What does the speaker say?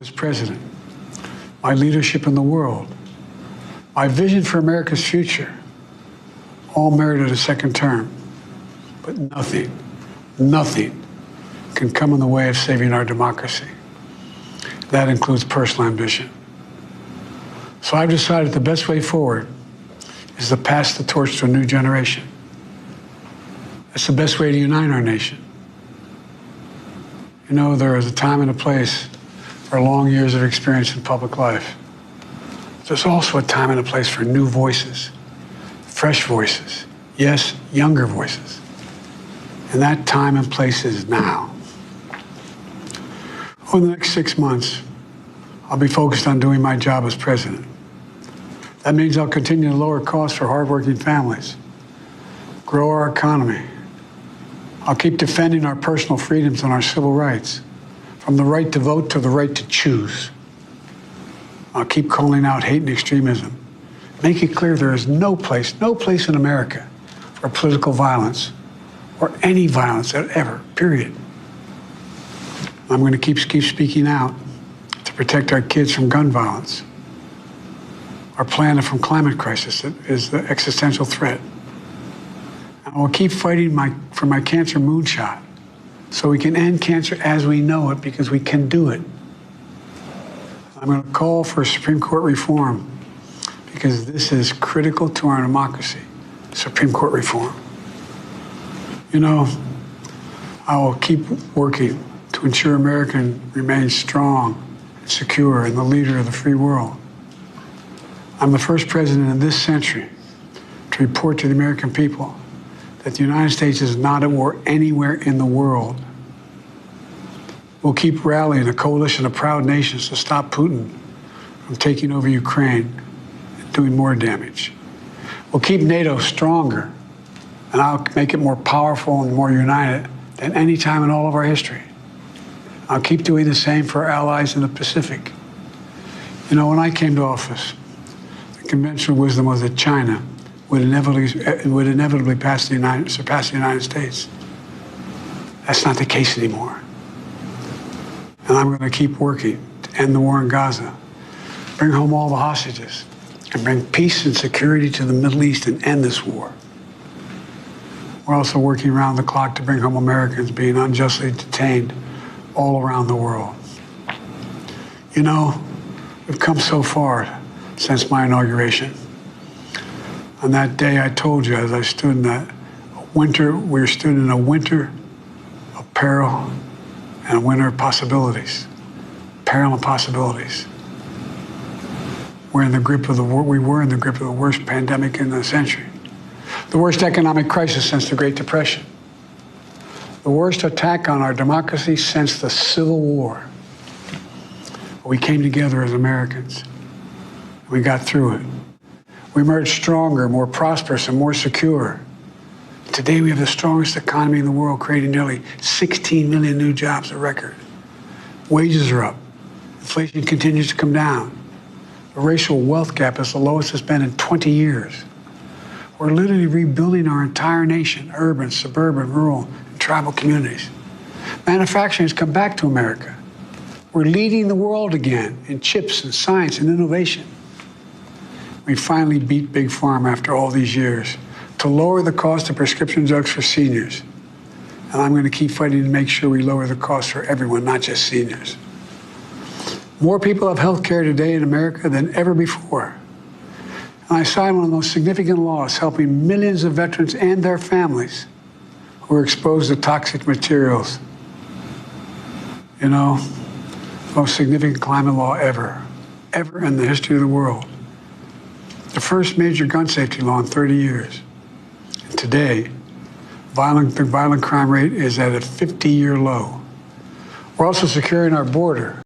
As president, my leadership in the world, my vision for America's future, all merited a second term. But nothing can come in the way of saving our democracy. That includes personal ambition. So I've decided the best way forward is to pass the torch to a new generation. That's the best way to unite our nation. You know, there is a time and a place for long years of experience in public life. There's also a time and a place for new voices, fresh voices, yes, younger voices. And that time and place is now. Over the next 6 months, I'll be focused on doing my job as president. That means I'll continue to lower costs for hardworking families, grow our economy. I'll keep defending our personal freedoms and our civil rights, from the right to vote to the right to choose. I'll keep calling out hate and extremism. Make it clear there is no place in America for political violence or any violence ever, period. I'm going to keep speaking out to protect our kids from gun violence, our planet from climate crisis that is the existential threat. And I will keep fighting for my cancer moonshot, so we can end cancer as we know it, because we can do it. I'm going to call for Supreme Court reform, because this is critical to our democracy, Supreme Court reform. You know, I will keep working to ensure America remains strong and secure and the leader of the free world. I'm the first president in this century to report to the American people that the United States is not at war anywhere in the world. We'll keep rallying a coalition of proud nations to stop Putin from taking over Ukraine and doing more damage. We'll keep NATO stronger, and I'll make it more powerful and more united than any time in all of our history. I'll keep doing the same for our allies in the Pacific. You know, when I came to office, the conventional wisdom was that China would inevitably surpass the United States. That's not the case anymore. And I'm going to keep working to end the war in Gaza, bring home all the hostages, and bring peace and security to the Middle East and end this war. We're also working around the clock to bring home Americans being unjustly detained all around the world. You know, we've come so far since my inauguration. On that day, I told you, as I stood in that winter, we stood in a winter of peril and a winter of possibilities. Peril and possibilities. We were in the grip of the worst pandemic in the century, the worst economic crisis since the Great Depression, the worst attack on our democracy since the Civil War. We came together as Americans. We got through it. We emerged stronger, more prosperous, and more secure. Today, we have the strongest economy in the world, creating nearly 16 million new jobs, a record. Wages are up. Inflation continues to come down. The racial wealth gap is the lowest it's been in 20 years. We're literally rebuilding our entire nation, urban, suburban, rural, and tribal communities. Manufacturing has come back to America. We're leading the world again in chips and science and innovation. We finally beat Big Pharma after all these years to lower the cost of prescription drugs for seniors. And I'm going to keep fighting to make sure we lower the cost for everyone, not just seniors. More people have health care today in America than ever before. And I signed one of the most significant laws helping millions of veterans and their families who are exposed to toxic materials. You know, the most significant climate law ever in the history of the world. The first major gun safety law in 30 years. And today, the violent crime rate is at a 50-year low. We're also securing our border.